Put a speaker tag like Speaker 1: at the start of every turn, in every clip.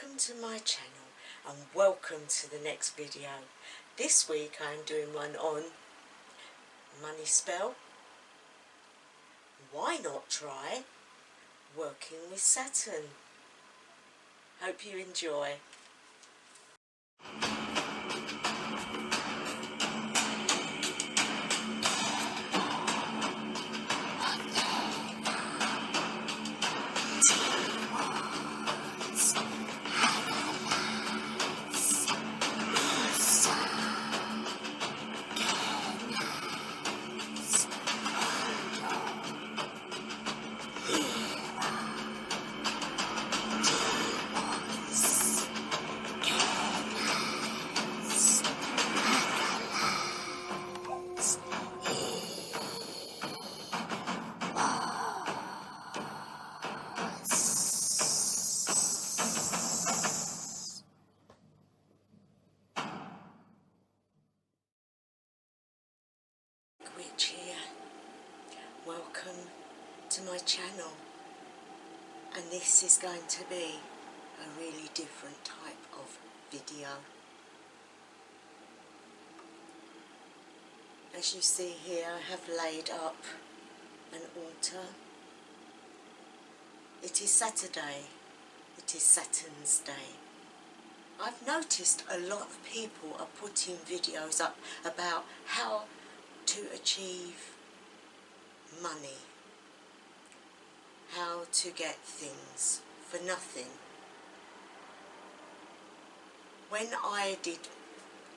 Speaker 1: Welcome to my channel and welcome to the next video. This week I'm doing one on money spell. Why not try working with Saturn? Hope you enjoy. Witch here. Welcome to my channel, and this is going to be a really different type of video. As you see here, I have laid up an altar. It is Saturday. It is Saturn's day. I've noticed a lot of people are putting videos up about how to achieve money, how to get things for nothing. When I did,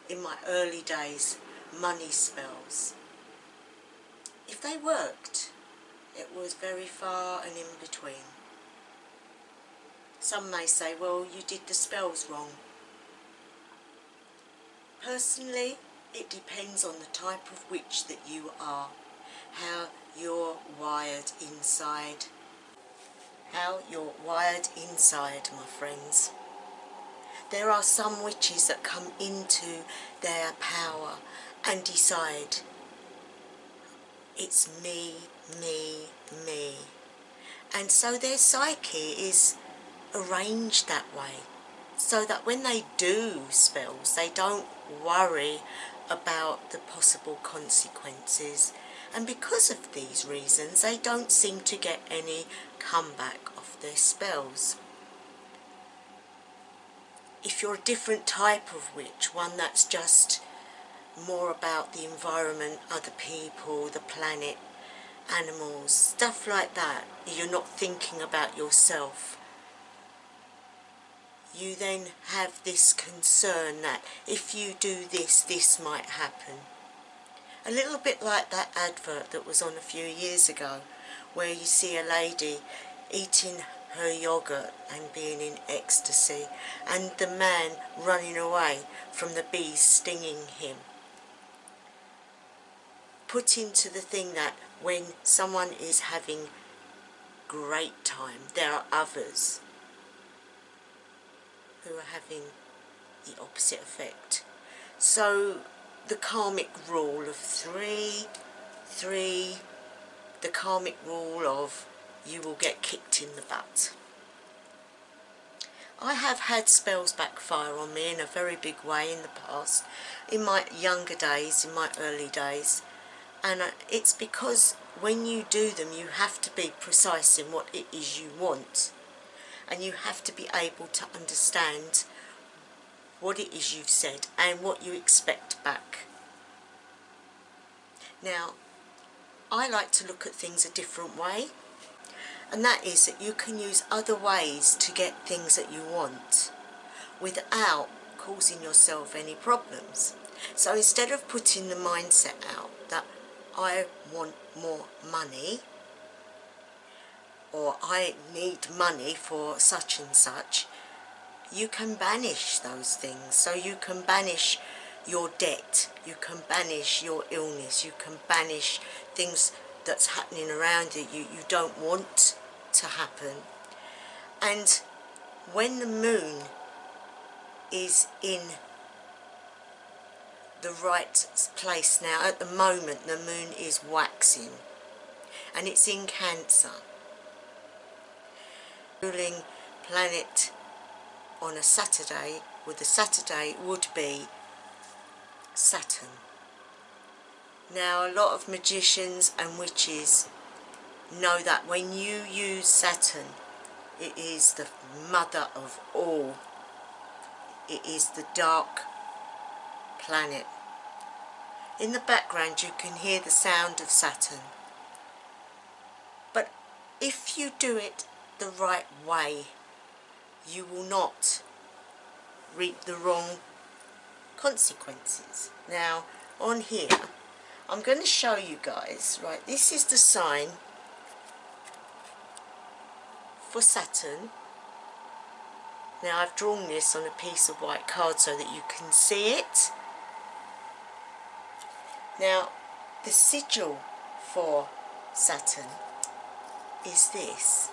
Speaker 1: in my early days, money spells, if they worked, it was very far and in between. Some may say, well, you did the spells wrong. Personally, it depends on the type of witch that you are, how you're wired inside. How you're wired inside, my friends. There are some witches that come into their power and decide, it's me, me, me. And so their psyche is arranged that way, so that when they do spells, they don't worry about the possible consequences, and because of these reasons they don't seem to get any comeback of their spells. If you're a different type of witch, one that's just more about the environment, other people, the planet, animals, stuff like that, you're not thinking about yourself, you then have this concern that if you do this, this might happen. A little bit like that advert that was on a few years ago, where you see a lady eating her yogurt and being in ecstasy, and the man running away from the bees stinging him. Put into the thing that when someone is having great time, there are others who are having the opposite effect. So the karmic rule of three, the karmic rule of you will get kicked in the butt. I have had spells backfire on me in a very big way in the past, in my younger days, in my early days, and it's because when you do them you have to be precise in what it is you want, and you have to be able to understand what it is you've said and what you expect back. Now, I like to look at things a different way, and that is that you can use other ways to get things that you want without causing yourself any problems. So instead of putting the mindset out that I want more money, or I need money for such and such, you can banish those things. So you can banish your debt, you can banish your illness, you can banish things that's happening around you don't want to happen. And when the moon is in the right place now, at the moment the moon is waxing and it's in Cancer, ruling planet on a Saturday, well, the Saturday would be Saturn. Now, a lot of magicians and witches know that when you use Saturn, it is the mother of all. It is the dark planet. In the background you can hear the sound of Saturn. But if you do it the right way, you will not reap the wrong consequences. Now, on here, I'm going to show you guys, right, this is the sign for Saturn. Now, I've drawn this on a piece of white card so that you can see it. Now, the sigil for Saturn is this.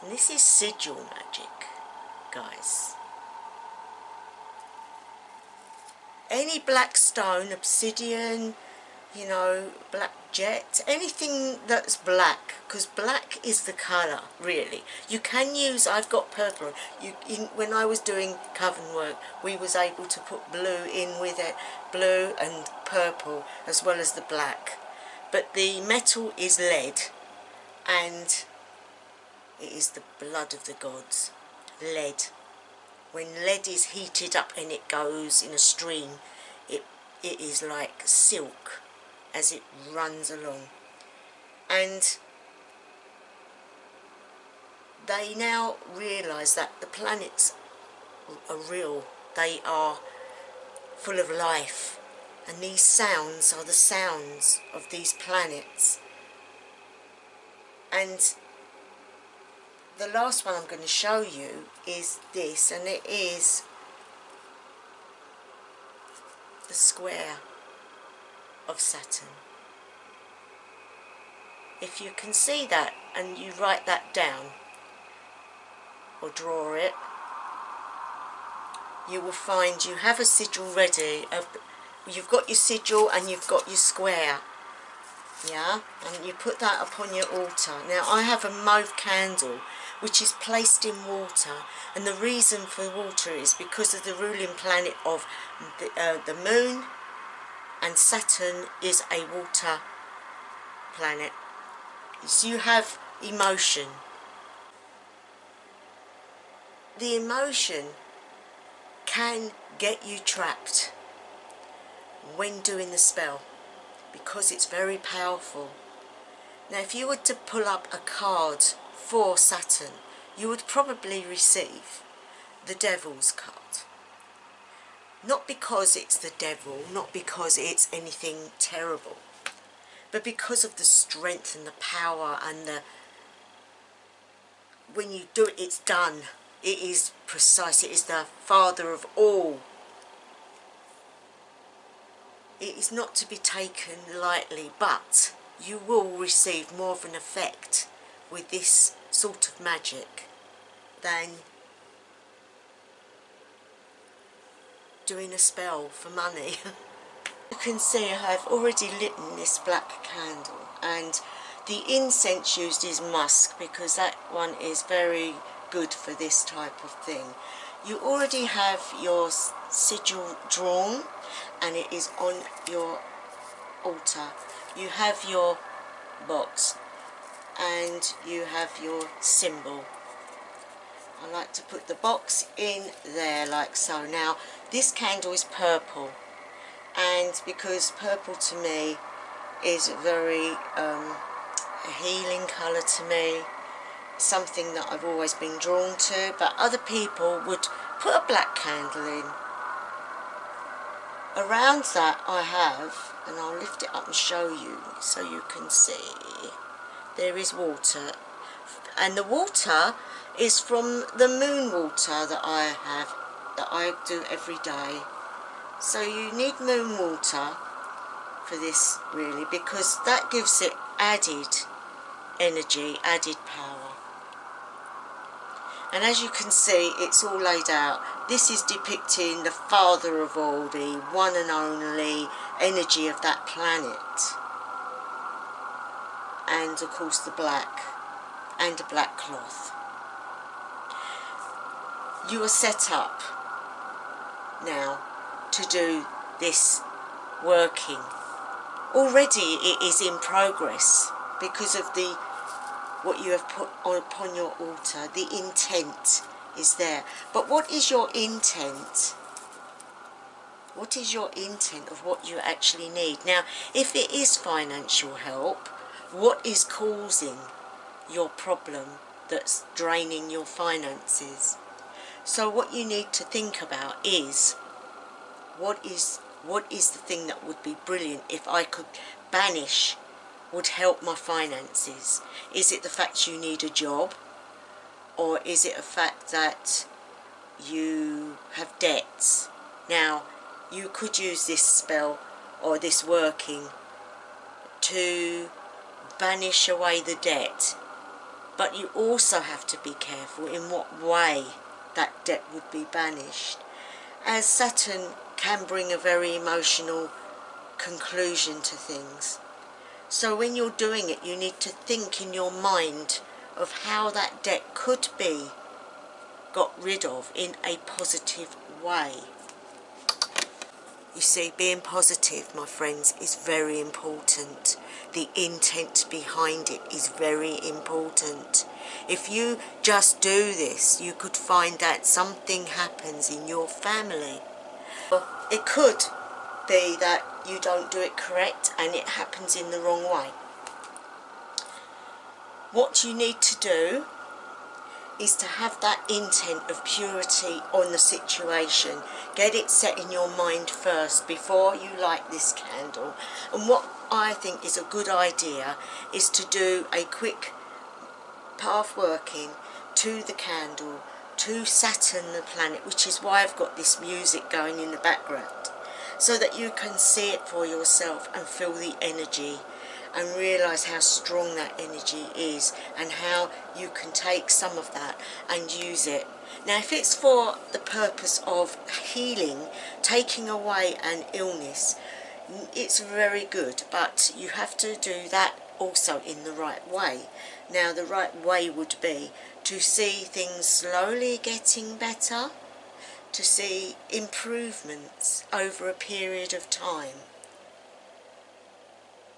Speaker 1: And this is sigil magic, guys. Any black stone, obsidian, you know, black jet, anything that's black, because black is the colour, really. You can use, I've got purple. When I was doing coven work, we was able to put blue in with it, blue and purple, as well as the black. But the metal is lead, and it is the blood of the gods, lead. When lead is heated up and it goes in a stream, it is like silk as it runs along. And they now realise that the planets are real, they are full of life, and these sounds are the sounds of these planets. And the last one I'm going to show you is this, and it is the square of Saturn. If you can see that and you write that down or draw it, you will find you have a sigil ready. You've got your sigil and you've got your square, yeah, and you put that upon your altar. Now, I have a mauve candle which is placed in water, and the reason for water is because of the ruling planet of the moon, and Saturn is a water planet. So you have emotion. The emotion can get you trapped when doing the spell, because it's very powerful. Now, if you were to pull up a card for Saturn, you would probably receive the Devil's card. Not because it's the devil, not because it's anything terrible, but because of the strength and the power and the, when you do it, it's done. It is precise. It is the father of all. It is not to be taken lightly, but you will receive more of an effect with this sort of magic than doing a spell for money. You can see I've already lit this black candle, and the incense used is musk, because that one is very good for this type of thing. You already have your sigil drawn and it is on your altar. You have your box and you have your symbol. I like to put the box in there like so. Now, this candle is purple, and because purple to me is very a healing colour to me, something that I've always been drawn to, but other people would put a black candle in. Around that I have, and I'll lift it up and show you so you can see, there is water, and the water is from the moon water that I have, that I do every day. So you need moon water for this, really, because that gives it added energy, added power. And as you can see, it's all laid out. This is depicting the father of all, the one and only energy of that planet. And of course the black, and a black cloth. you are set up now to do this working. Already it is in progress because of what you have put upon your altar. The intent is there. But what is your intent? What is your intent of what you actually need? Now, if it is financial help, what is causing your problem that's draining your finances? So what you need to think about is, what is the thing that would be brilliant if I could banish, would help my finances? Is it the fact you need a job? Or is it a fact that you have debts? Now, you could use this spell or this working to banish away the debt, but you also have to be careful in what way that debt would be banished, as Saturn can bring a very emotional conclusion to things. So when you're doing it, you need to think in your mind of how that debt could be got rid of in a positive way. You see, being positive, my friends, is very important. The intent behind it is very important. If you just do this, you could find that something happens in your family. It could be that you don't do it correct and it happens in the wrong way. What you need to do is to have that intent of purity on the situation. Get it set in your mind first before you light this candle. And what I think is a good idea is to do a quick path working to the candle, to Saturn the planet, which is why I've got this music going in the background, so that you can see it for yourself and feel the energy and realise how strong that energy is and how you can take some of that and use it. Now, if it's for the purpose of healing, taking away an illness, it's very good, but you have to do that also in the right way. Now, the right way would be to see things slowly getting better, to see improvements over a period of time.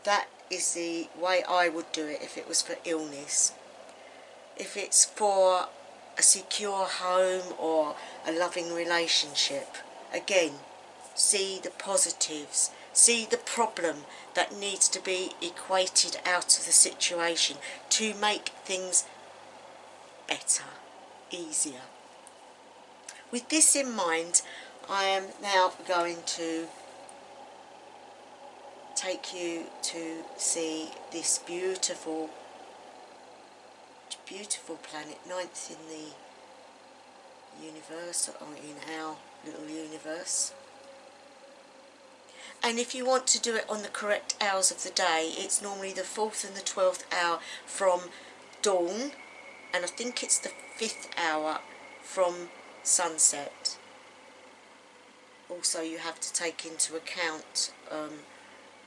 Speaker 1: That is the way I would do it if it was for illness. If it's for a secure home or a loving relationship, again, see the positives, see the problem that needs to be equated out of the situation to make things better, easier. With this in mind, I am now going to take you to see this beautiful planet, ninth in the universe, or in our little universe. And if you want to do it on the correct hours of the day, it's normally the 4th and the 12th hour from dawn, and I think it's the 5th hour from sunset. Also, you have to take into account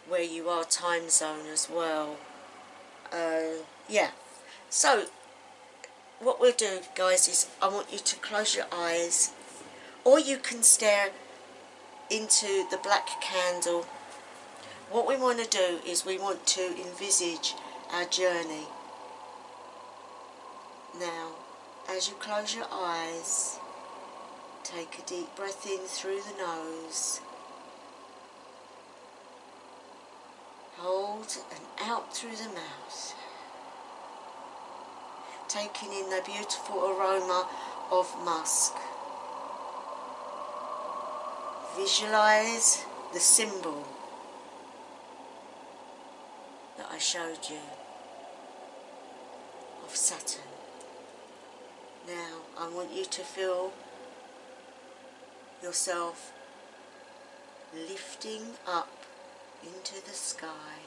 Speaker 1: where you are time zone as well. Yeah, so what we'll do, guys, is I want you to close your eyes, or you can stare into the black candle. What we want to do is we want to envisage our journey. Now, as you close your eyes, take a deep breath in through the nose, hold and out through the mouth, taking in the beautiful aroma of musk. Visualize the symbol that I showed you of Saturn. Now I want you to feel yourself lifting up into the sky.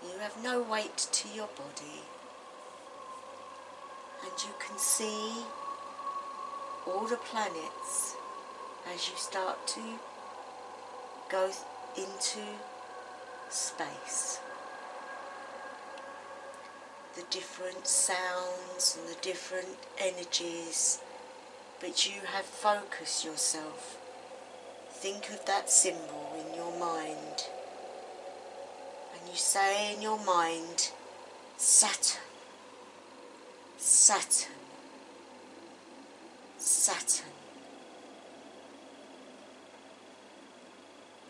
Speaker 1: You have no weight to your body, and you can see all the planets as you start to go into space. The different sounds and the different energies but you have focused yourself. Think of that symbol in your mind, and you say in your mind, Saturn, Saturn, Saturn.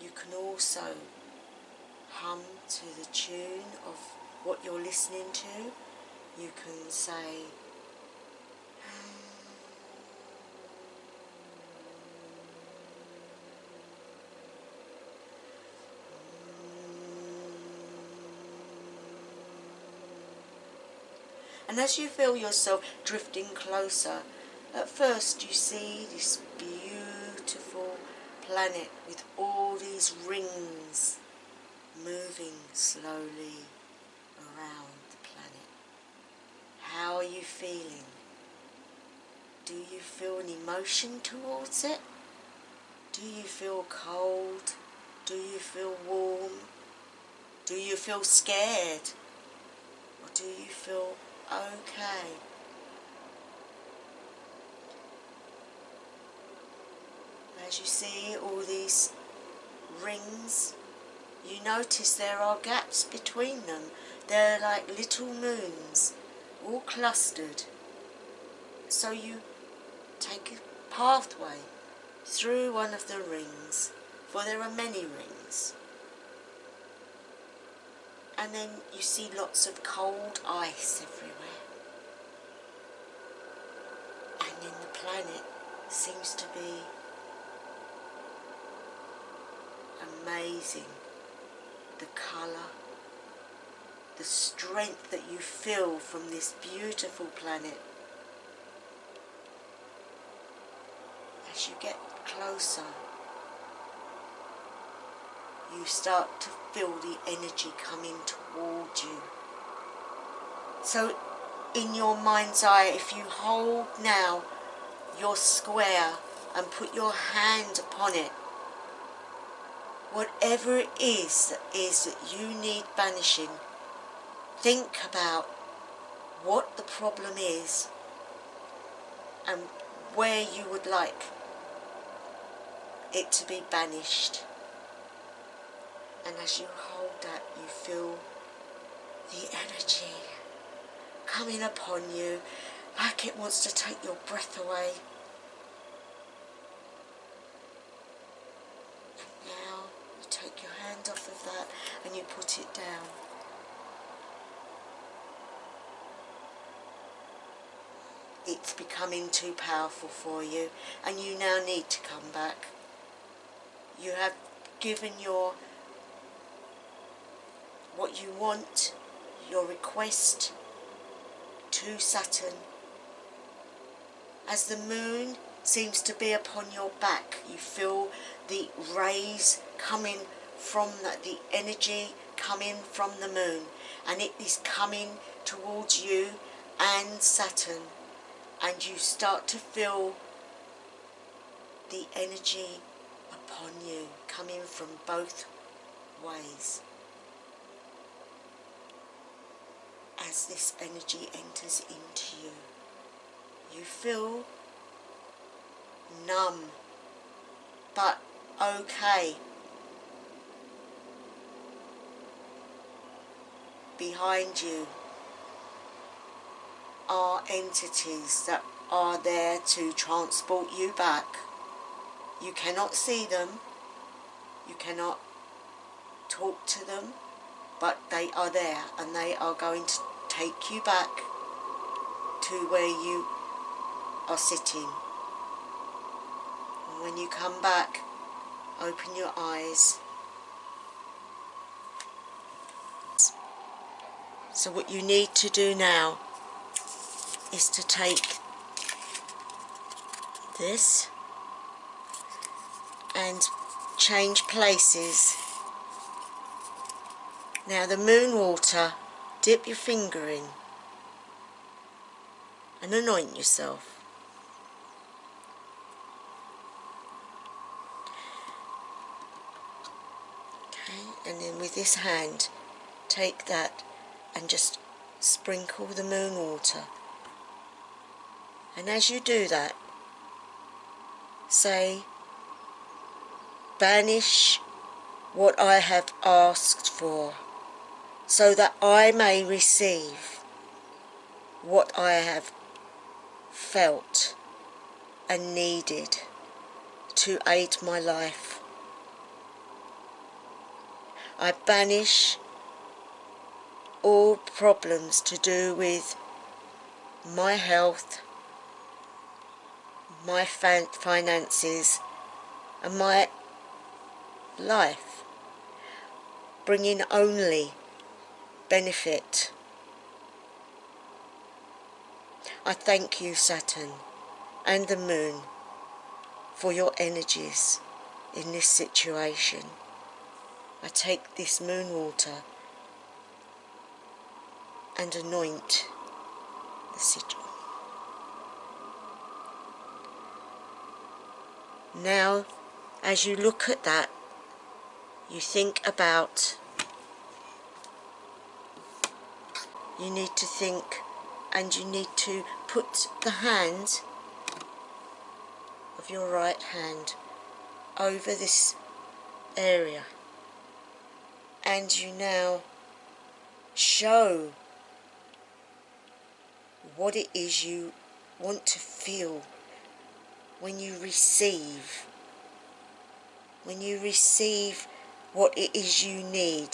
Speaker 1: You can also hum to the tune of what you're listening to. You can say, and as you feel yourself drifting closer, at first you see this beautiful planet with all these rings moving slowly around the planet. How are you feeling? Do you feel an emotion towards it? Do you feel cold? Do you feel warm? Do you feel scared? Or do you feel okay? As you see all these rings, you notice there are gaps between them. They're like little moons, all clustered. So you take a pathway through one of the rings, for there are many rings. And then you see lots of cold ice everywhere. And then the planet seems to be amazing. The colour, the strength that you feel from this beautiful planet. As you get closer, you start to feel the energy coming toward you. So in your mind's eye, if you hold now your square and put your hand upon it, whatever it is that you need banishing, think about what the problem is and where you would like it to be banished. And as you hold that, you feel the energy coming upon you like it wants to take your breath away. And now you take your hand off of that and you put it down. It's becoming too powerful for you, and you now need to come back. You have given what you want, your request to Saturn. As the moon seems to be upon your back, you feel the rays coming from the energy coming from the moon, and it is coming towards you and Saturn, and you start to feel the energy upon you coming from both ways. As this energy enters into you, you feel numb, but okay. Behind you are entities that are there to transport you back. You cannot see them, you cannot talk to them, but they are there, and they are going to take you back to where you are sitting. And when you come back, open your eyes. So what you need to do now is to take this and change places. Now the moon water, dip your finger in and anoint yourself. Okay, and then with this hand, take that and just sprinkle the moon water. And as you do that, say, banish what I have asked for, so that I may receive what I have felt and needed to aid my life. I banish all problems to do with my health, my finances and my life, bringing only benefit. I thank you, Saturn and the Moon, for your energies in this situation. I take this moon water and anoint the sigil. Now, as you look at that, you think about, you need to think, and you need to put the hand of your right hand over this area, and you now show what it is you want to feel when you receive what it is you need.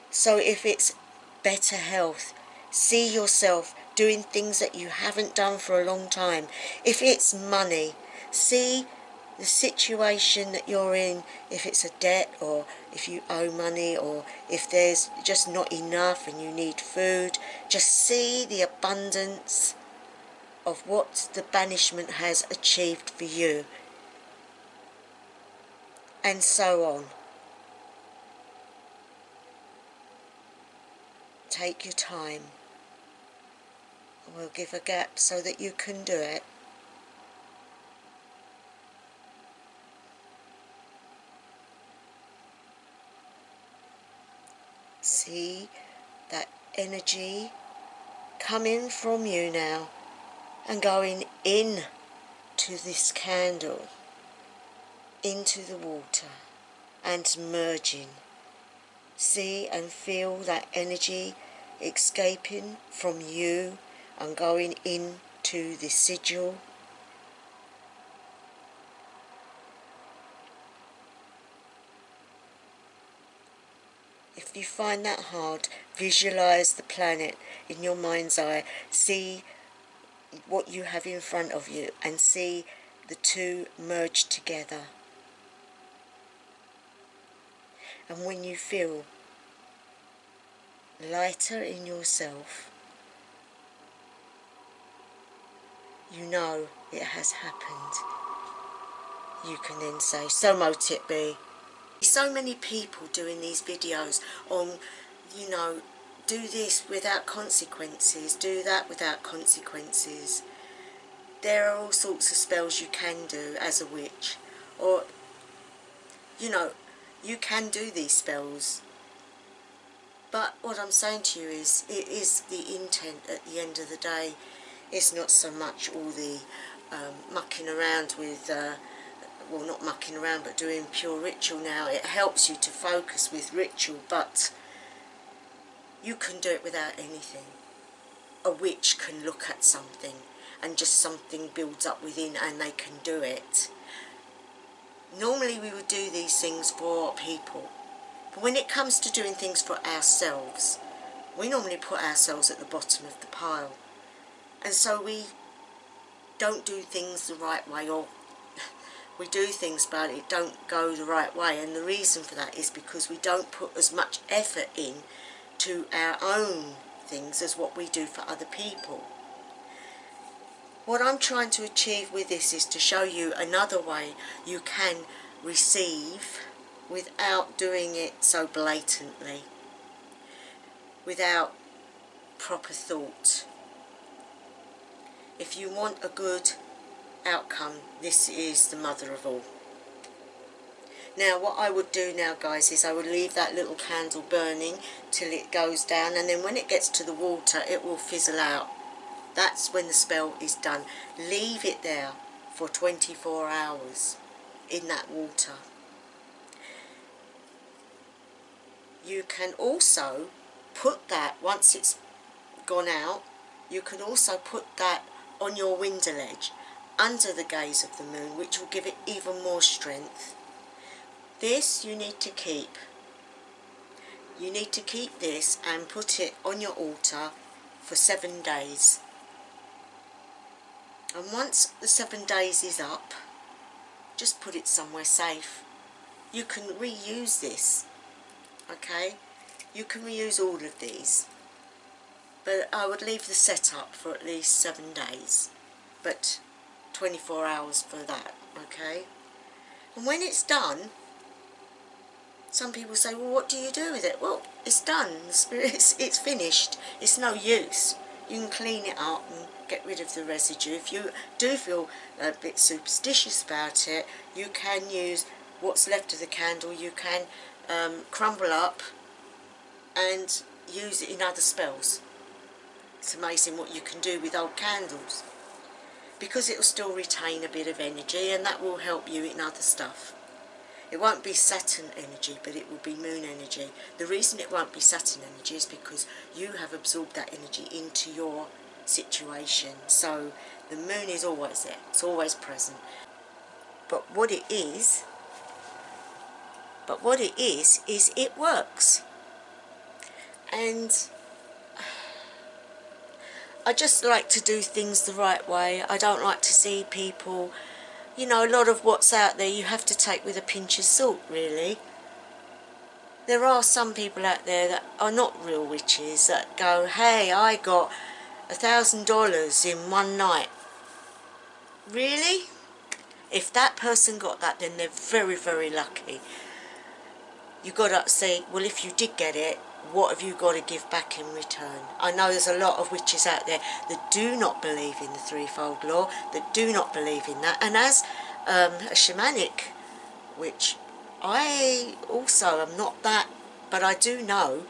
Speaker 1: So if it's better health, see yourself doing things that you haven't done for a long time. If it's money, see the situation that you're in, if it's a debt, or if you owe money, or if there's just not enough and you need food. Just see the abundance of what the banishment has achieved for you, and so on. Take your time. We'll give a gap so that you can do it. See that energy coming from you now and going in to this candle, into the water, and merging. See and feel that energy escaping from you and going into the sigil. If you find that hard, visualize the planet in your mind's eye. See what you have in front of you and see the two merge together. And when you feel lighter in yourself, you know it has happened. You can then say, so mote it be. So many people doing these videos on, you know, do this without consequences, do that without consequences. There are all sorts of spells you can do as a witch, or, you know, you can do these spells. But what I'm saying to you is, it is the intent at the end of the day. It's not so much all the mucking around with, well, not mucking around, but doing pure ritual now. It helps you to focus with ritual, but you can do it without anything. A witch can look at something and just something builds up within and they can do it. Normally we would do these things for people, but when it comes to doing things for ourselves, we normally put ourselves at the bottom of the pile, and so we don't do things the right way, or we do things but it don't go the right way. And the reason for that is because we don't put as much effort in to our own things as what we do for other people. What I'm trying to achieve with this is to show you another way you can receive without doing it so blatantly, without proper thought. If you want a good outcome, this is the mother of all. Now what I would do now, guys, is I would leave that little candle burning till it goes down, and then when it gets to the water it will fizzle out. That's when the spell is done. Leave it there for 24 hours in that water. You can also put that, once it's gone out, you can also put that on your window ledge under the gaze of the moon, which will give it even more strength. This you need to keep. You need to keep this and put it on your altar for 7 days. And once the 7 days is up, just put it somewhere safe. You can reuse this, okay? You can reuse all of these. But I would leave the setup for at least 7 days. But 24 hours for that, okay? And when it's done, some people say, well, what do you do with it? Well, it's done. The spirit, it's finished. It's no use. You can clean it up and get rid of the residue. If you do feel a bit superstitious about it, you can use what's left of the candle. You can crumble up and use it in other spells. It's amazing what you can do with old candles, because it will still retain a bit of energy, and that will help you in other stuff. It won't be Saturn energy, but it will be moon energy. The reason it won't be Saturn energy is because you have absorbed that energy into your situation. So the moon is always there, it's always present. But what it is it works. And I just like to do things the right way. I don't like to see people, you know, a lot of what's out there you have to take with a pinch of salt, really. There are some people out there that are not real witches that go, hey, I got $1,000 in one night. Really? If that person got that, then they're very, very lucky. You've got to say, well, if you did get it, what have you got to give back in return? I know there's a lot of witches out there that do not believe in the threefold law, that do not believe in that. And as a shamanic witch, I also am not that, but I do know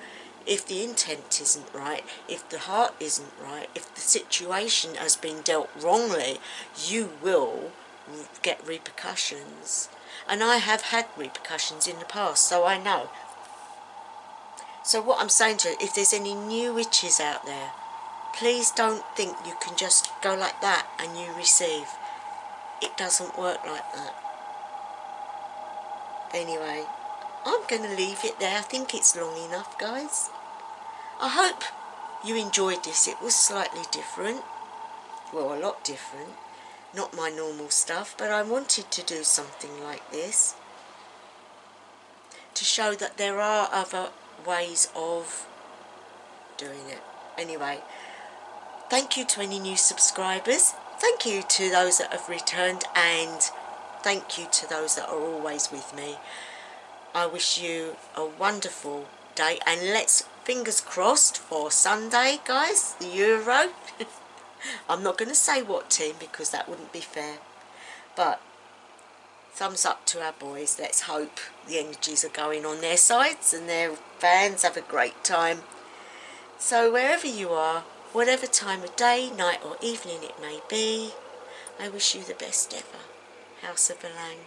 Speaker 1: if the intent isn't right, if the heart isn't right, if the situation has been dealt wrongly, you will get repercussions. And I have had repercussions in the past, so I know. So what I'm saying to you, if there's any new witches out there, please don't think you can just go like that and you receive. It doesn't work like that. Anyway, I'm going to leave it there. I think it's long enough, guys. I hope you enjoyed this. It was slightly different. Well, a lot different. Not my normal stuff, but I wanted to do something like this to show that there are other ways of doing it. Anyway, thank you to any new subscribers. Thank you to those that have returned, and thank you to those that are always with me. I wish you a wonderful day, and let's fingers crossed for Sunday, guys, the Euro. I'm not going to say what team because that wouldn't be fair, but thumbs up to our boys. Let's hope the energies are going on their sides and their fans have a great time. So wherever you are, whatever time of day, night or evening it may be, I wish you the best ever. House of Belang.